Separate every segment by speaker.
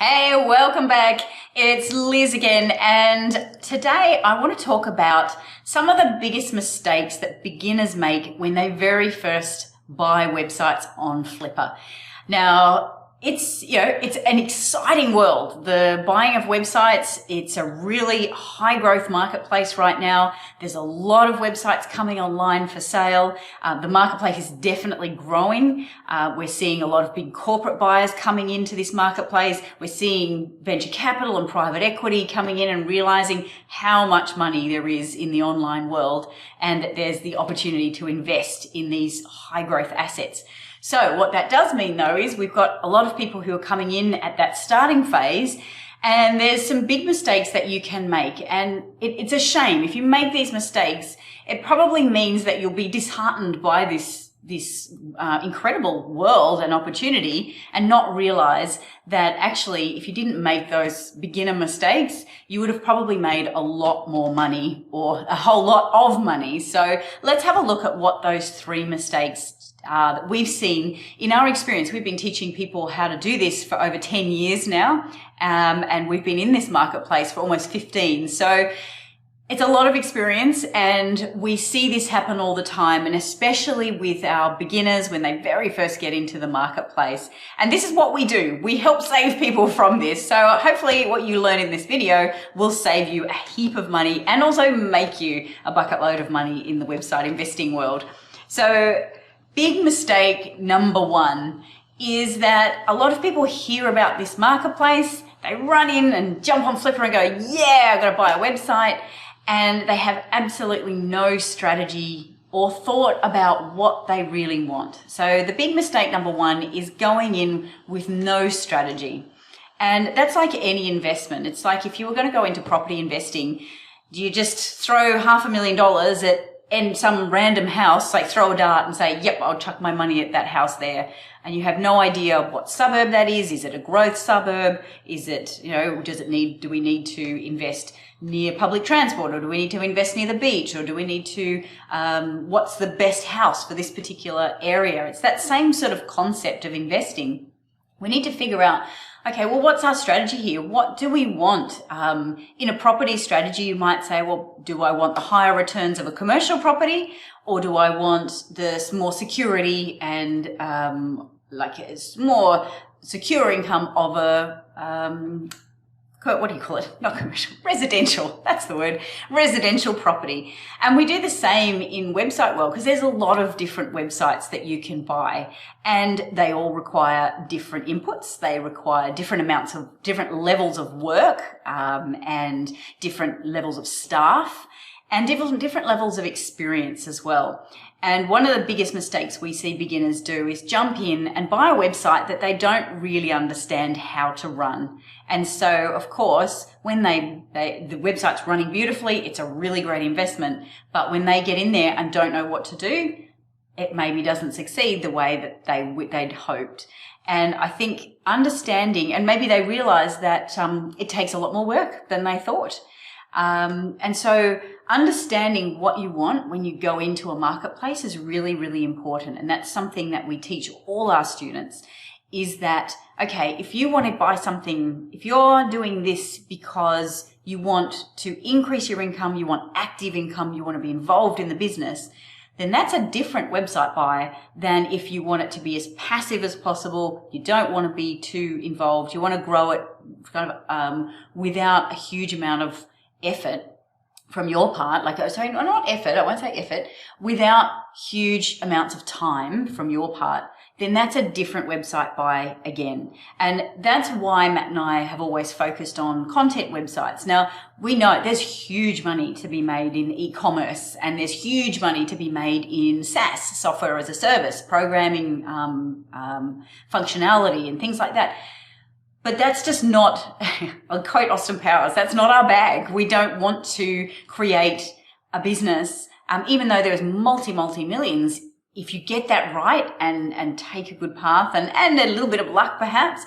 Speaker 1: Hey, welcome back. It's Liz again, and today I want to talk about some of the biggest mistakes that beginners make when they very first buy websites on Flippa. Now, it's an exciting world. The buying of websites, it's a really high growth marketplace right now. There's a lot of websites coming online for sale. The marketplace is definitely growing. We're seeing a lot of big corporate buyers coming into this marketplace. We're seeing venture capital and private equity coming in and realizing how much money there is in the online world, and that there's the opportunity to invest in these high growth assets. So what that does mean though is we've got a lot of people who are coming in at that starting phase, and there's some big mistakes that you can make. And it's a shame. If you make these mistakes, it probably means that you'll be disheartened by this incredible world and opportunity, and not realize that actually if you didn't make those beginner mistakes, you would have probably made a lot more money, or a whole lot of money. So let's have a look at what those three mistakes that we've seen in our experience. We've been teaching people how to do this for over 10 years now, and we've been in this marketplace for almost 15. So it's a lot of experience, and we see this happen all the time, and especially with our beginners when they very first get into the marketplace. And this is what we do. We help save people from this. So hopefully what you learn in this video will save you a heap of money and also make you a bucket load of money in the website investing world. So big mistake number one is that a lot of people hear about this marketplace, they run in and jump on Flippa and go, yeah, I've got to buy a website. And they have absolutely no strategy or thought about what they really want. So the big mistake number one is going in with no strategy. And that's like any investment. It's like if you were going to go into property investing, do you just throw $500,000 at some random house, like throw a dart and say, yep, I'll chuck my money at that house there. And you have no idea what suburb that is. Is it a growth suburb? Is it, do we need to invest near public transport, or do we need to invest near the beach, or do we need to, what's the best house for this particular area? It's that same sort of concept of investing. We need to figure out, okay, well, what's our strategy here? What do we want? In a property strategy, you might say, well, do I want the higher returns of a commercial property, or do I want the more security and like a more secure income of a what do you call it? Not commercial, residential. That's the word, residential property. And we do the same in website world, because there's a lot of different websites that you can buy, and they all require different inputs. They require different levels of work, and different levels of staff, and different levels of experience as well. And one of the biggest mistakes we see beginners do is jump in and buy a website that they don't really understand how to run. And so, of course, when the website's running beautifully, it's a really great investment. But when they get in there and don't know what to do, it maybe doesn't succeed the way that they'd hoped. And I think understanding, and maybe they realize that it takes a lot more work than they thought. And so understanding what you want when you go into a marketplace is really, really important. And that's something that we teach all our students, is that, okay, if you want to buy something, if you're doing this because you want to increase your income, you want active income, you want to be involved in the business, then that's a different website buy than if you want it to be as passive as possible. You don't want to be too involved. You want to grow it kind of without a huge amount of effort from your part, not effort, I won't say effort, without huge amounts of time from your part, then that's a different website buy again. And that's why Matt and I have always focused on content websites. Now, we know there's huge money to be made in e-commerce, and there's huge money to be made in SaaS, software as a service, programming, functionality and things like that. But that's just not, I'll quote Austin Powers, that's not our bag. We don't want to create a business, even though there's multi-millions. If you get that right and take a good path and a little bit of luck perhaps,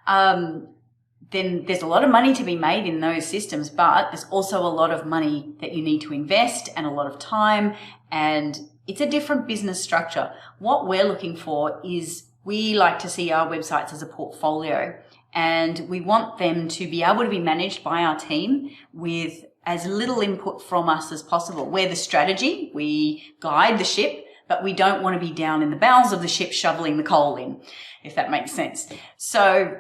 Speaker 1: then there's a lot of money to be made in those systems, but there's also a lot of money that you need to invest and a lot of time, and it's a different business structure. What we're looking for is, we like to see our websites as a portfolio. and we want them to be able to be managed by our team with as little input from us as possible. We're the strategy, we guide the ship, but we don't want to be down in the bowels of the ship shoveling the coal in, if that makes sense. So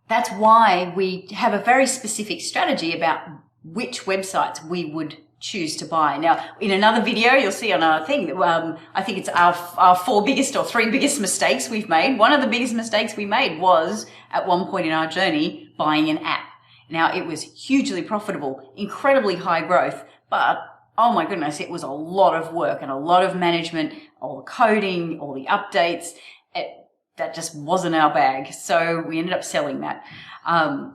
Speaker 1: that's why we have a very specific strategy about which websites we would choose to buy. Now, in another video, you'll see on our thing, I think it's our 4 biggest or 3 biggest mistakes we've made. One of the biggest mistakes we made was, at one point in our journey, buying an app. Now, it was hugely profitable, incredibly high growth, but oh my goodness, it was a lot of work and a lot of management, all the coding, all the updates. That just wasn't our bag. So we ended up selling that.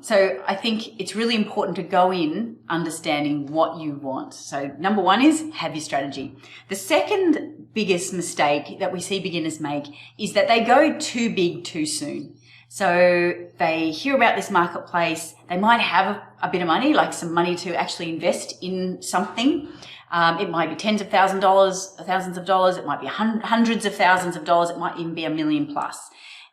Speaker 1: So I think it's really important to go in understanding what you want. So number 1 is have your strategy. The second biggest mistake that we see beginners make is that they go too big too soon. So they hear about this marketplace. They might have a bit of money, like some money to actually invest in something. It might be tens of thousands of dollars. It might be hundreds of thousands of dollars. It might even be $1 million plus.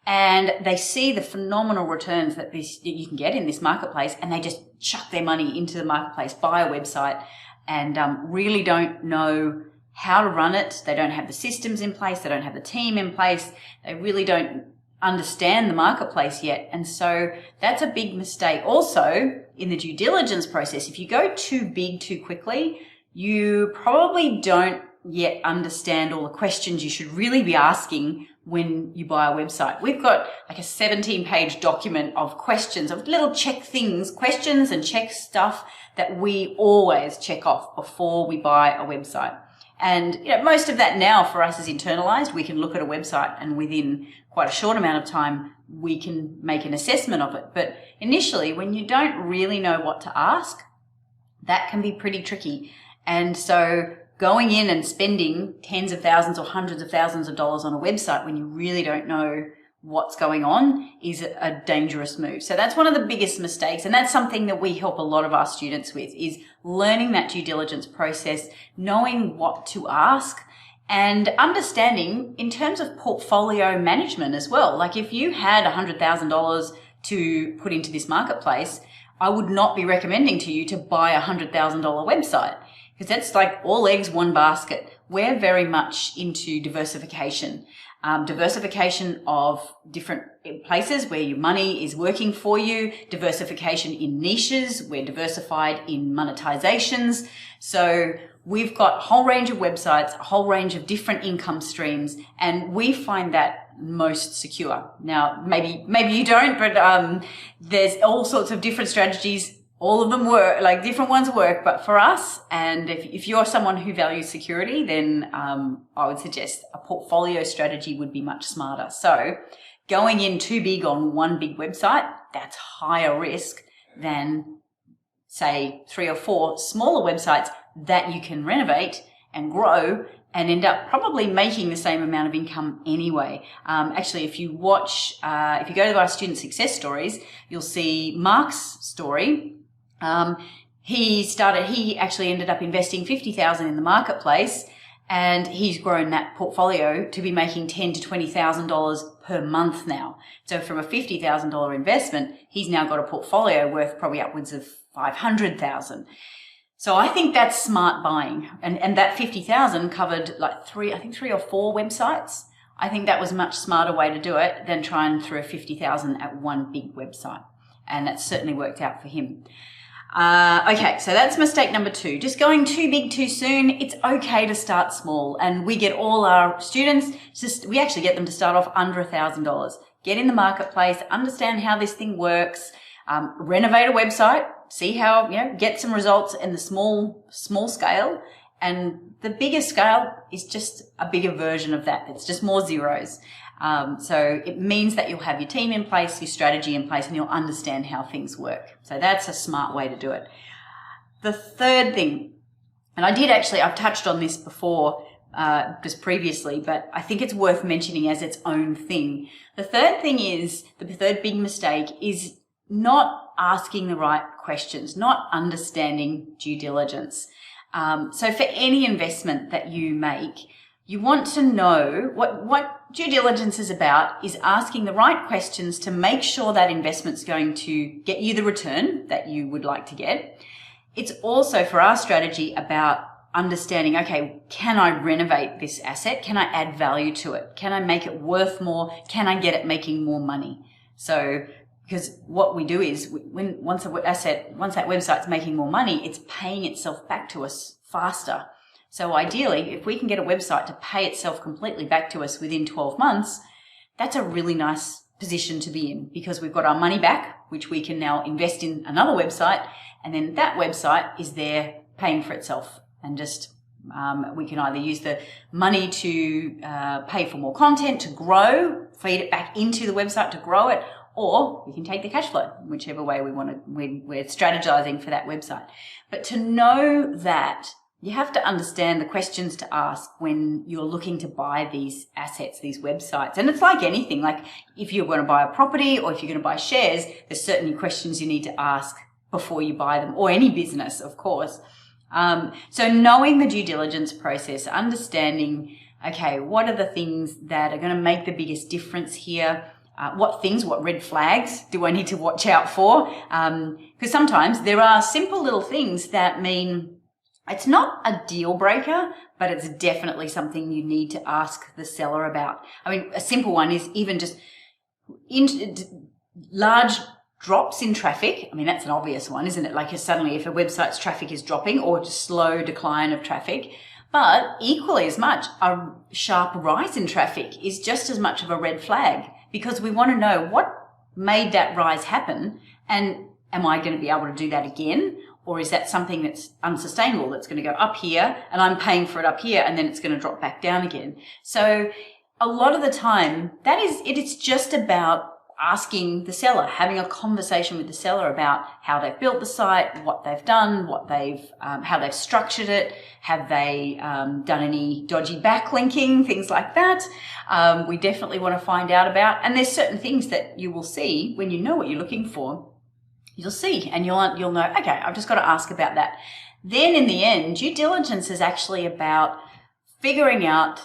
Speaker 1: And they see the phenomenal returns that you can get in this marketplace, and they just chuck their money into the marketplace, buy a website, and really don't know how to run it. They don't have the systems in place. They don't have the team in place. They really don't understand the marketplace yet. And so that's a big mistake. Also, in the due diligence process, if you go too big too quickly, you probably don't yet understand all the questions you should really be asking when you buy a website. We've got like a 17-page document of questions, of little check things, questions and check stuff that we always check off before we buy a website. And most of that now for us is internalized. We can look at a website and within quite a short amount of time, we can make an assessment of it. But initially, when you don't really know what to ask, that can be pretty tricky. And so going in and spending tens of thousands or hundreds of thousands of dollars on a website when you really don't know what's going on is a dangerous move. So that's one of the biggest mistakes. And that's something that we help a lot of our students with, is learning that due diligence process, knowing what to ask, and understanding in terms of portfolio management as well. Like if you had $100,000 to put into this marketplace, I would not be recommending to you to buy a $100,000 website, because that's like all eggs, one basket. We're very much into diversification. Diversification of different places where your money is working for you, diversification in niches, we're diversified in monetizations. So we've got a whole range of websites, a whole range of different income streams, and we find that most secure. Now, maybe you don't, but there's all sorts of different strategies. All of them work, like different ones work, but for us, and if you're someone who values security, then I would suggest a portfolio strategy would be much smarter. So going in too big on one big website, that's higher risk than, say, 3 or 4 smaller websites that you can renovate and grow and end up probably making the same amount of income anyway. Actually, if you watch, if you go to our student success stories, you'll see Mark's story. He actually ended up investing $50,000 in the marketplace, and he's grown that portfolio to be making $10,000 to $20,000 per month now. So from a $50,000 investment, he's now got a portfolio worth probably upwards of $500,000. So I think that's smart buying. And that 50,000 covered like 3 or 4 websites. I think that was a much smarter way to do it than try and throw 50,000 at one big website. And that certainly worked out for him. Okay, so that's mistake number 2. Just going too big too soon. It's okay to start small. And we get all our students, we actually get them to start off under $1,000. Get in the marketplace, understand how this thing works, renovate a website, see how, get some results in the small scale. And the bigger scale is just a bigger version of that. It's just more zeros. So it means that you'll have your team in place, your strategy in place, and you'll understand how things work. So that's a smart way to do it. The third thing, and I've touched on this before, just previously, but I think it's worth mentioning as its own thing. The third big mistake is not asking the right questions, not understanding due diligence. So for any investment that you make, you want to know what due diligence is about is asking the right questions to make sure that investment's going to get you the return that you would like to get. It's also, for our strategy, about understanding, okay, can I renovate this asset? Can I add value to it? Can I make it worth more? Can I get it making more money? So, because what we do is once that website's making more money, it's paying itself back to us faster. So ideally, if we can get a website to pay itself completely back to us within 12 months, that's a really nice position to be in, because we've got our money back, which we can now invest in another website, and then that website is there paying for itself. And just we can either use the money to pay for more content, to grow, feed it back into the website to grow it, or we can take the cash flow, whichever way we're strategizing for that website. But to know that, you have to understand the questions to ask when you're looking to buy these assets, these websites. And it's like anything, like if you're going to buy a property or if you're going to buy shares, there's certainly questions you need to ask before you buy them, or any business, of course. So knowing the due diligence process, understanding, okay, what are the things that are going to make the biggest difference here? What red flags do I need to watch out for? Because sometimes there are simple little things that mean it's not a deal breaker, but it's definitely something you need to ask the seller about. I mean, a simple one is even just large drops in traffic. I mean, that's an obvious one, isn't it? Like suddenly if a website's traffic is dropping, or just slow decline of traffic. But equally as much, a sharp rise in traffic is just as much of a red flag, because we want to know what made that rise happen, and am I going to be able to do that again? Or is that something that's unsustainable, that's going to go up here and I'm paying for it up here and then it's going to drop back down again? So a lot of the time it's just about asking the seller, having a conversation with the seller about how they've built the site, what they've done, how they've structured it, have they done any dodgy backlinking, things like that. We definitely want to find out about, and there's certain things that you will see when you know what you're looking for. You'll see, and you'll know, okay, I've just got to ask about that. Then in the end, due diligence is actually about figuring out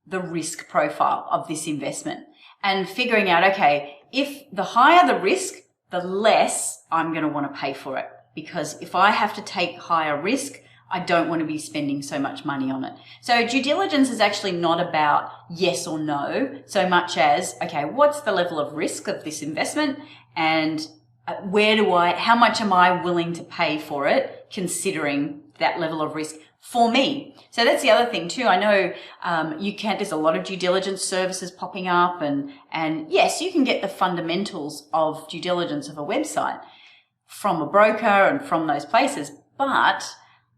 Speaker 1: the risk profile of this investment and figuring out, okay, if the higher the risk, the less I'm going to want to pay for it. Because if I have to take higher risk, I don't want to be spending so much money on it. So due diligence is actually not about yes or no so much as, okay, what's the level of risk of this investment, and how much am I willing to pay for it, considering that level of risk for me? So that's the other thing too. I know there's a lot of due diligence services popping up, and yes, you can get the fundamentals of due diligence of a website from a broker and from those places. But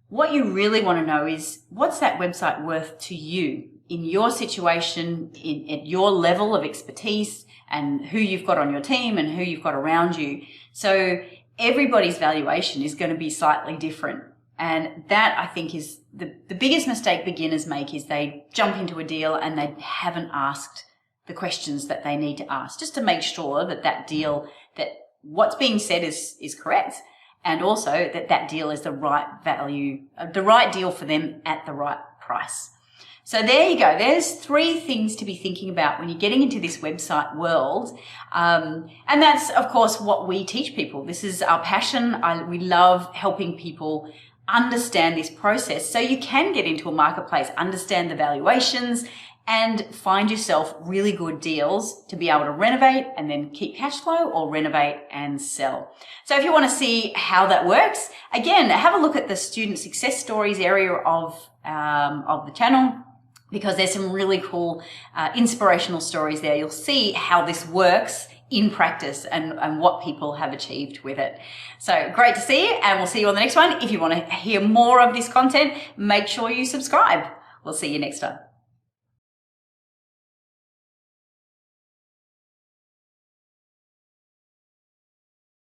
Speaker 1: what you really want to know is, what's that website worth to you in your situation, at your level of expertise, and who you've got on your team and who you've got around you. So everybody's valuation is going to be slightly different. And that, I think, is the biggest mistake beginners make, is they jump into a deal and they haven't asked the questions that they need to ask, just to make sure that what's being said is correct, and also that deal is the right value, the right deal for them at the right price. So there you go. There's 3 things to be thinking about when you're getting into this website world. And that's, of course, what we teach people. This is our passion. We love helping people understand this process so you can get into a marketplace, understand the valuations, and find yourself really good deals to be able to renovate and then keep cash flow, or renovate and sell. So if you want to see how that works, again, have a look at the student success stories area of the channel, because there's some really cool inspirational stories there. You'll see how this works in practice and what people have achieved with it. So great to see you, and we'll see you on the next one. If you want to hear more of this content, make sure you subscribe. We'll see you next time.